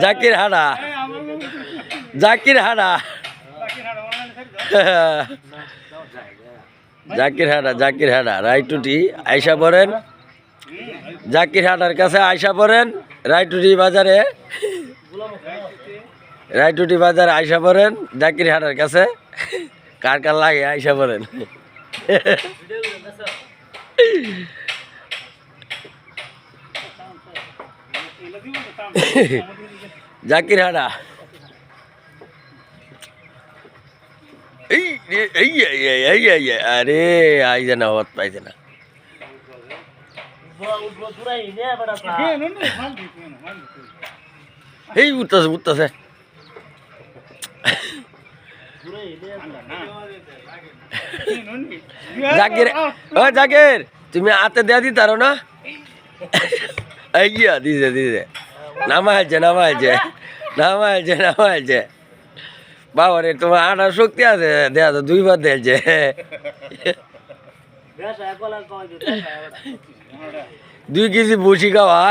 জাকির হাড়া জাকির হাড়া জাকির হাড়া রায়টুটি আয়সা পড়েন জাকির হাড়ার কাছে আয়সা পড়েন রায়টুটি বাজারে আয়সা পড়েন জাকির হাড়ার কাছে কার কার লাগে আয়সা পড়েন জাকির হাড়া আরে আইজে না হত পাইছে না এই উঠতেছে জাকির ও জাকির তুমি হাতে দেয়া দিতারো না আইয়া দিছে নামাইছে বাবা রে তোমার আনার শক্তি আছে দেয়া তো দুইবার দেখছে দুই কেজি বসি খাওয়া